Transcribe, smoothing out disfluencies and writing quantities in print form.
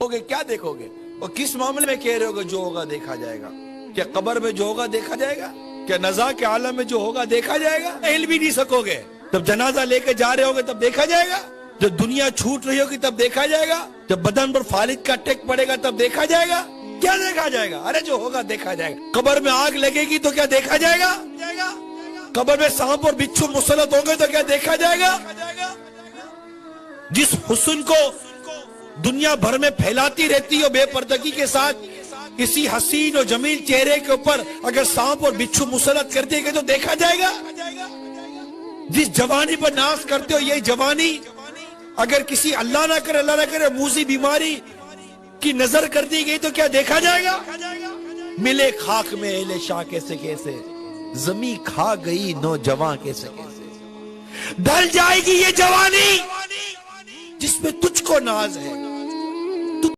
ہوگے کیا دیکھو گے؟ اور کس معاملے میں کہہ رہے ہو کہ جو ہوگا دیکھا جائے گا؟ کیا قبر میں جو ہوگا دیکھا جائے گا؟ کیا نزا کے عالم میں جو ہوگا دیکھا جائے گا؟ ہل بھی نہیں سکو گے۔ جب جنازہ لے کے جا رہے ہوگے تب دیکھا جائے گا؟ جب دنیا چھوٹ رہی ہوگی تب دیکھا جائے گا؟ جب بدن پر فالج کا ٹیک پڑے گا تب دیکھا جائے گا؟ کیا دیکھا جائے گا؟ ارے جو ہوگا دیکھا جائے گا۔ قبر میں آگ لگے گی تو کیا دیکھا جائے گا؟ قبر میں سانپ اور بچھو مسلط ہوں گے تو کیا دیکھا جائے گا؟ جس حسن کو دنیا بھر میں پھیلاتی رہتی ہو بے پردگی کے ساتھ، کسی حسین اور جمیل چہرے کے اوپر اگر سانپ اور بچھو مسلط کر دیں گے تو دیکھا جائے گا؟ جس جوانی پر ناز کرتے ہو یہ جوانی اگر کسی اللہ نہ کرے موذی بیماری کی نظر کر دی گئی تو کیا دیکھا جائے گا؟ ملے خاک میں اہل شاہ کیسے کیسے، زمین کھا گئی نوجوان کیسے کیسے، ڈھل جائے گی یہ جوانی جس میں تجھ کو ناز ہے۔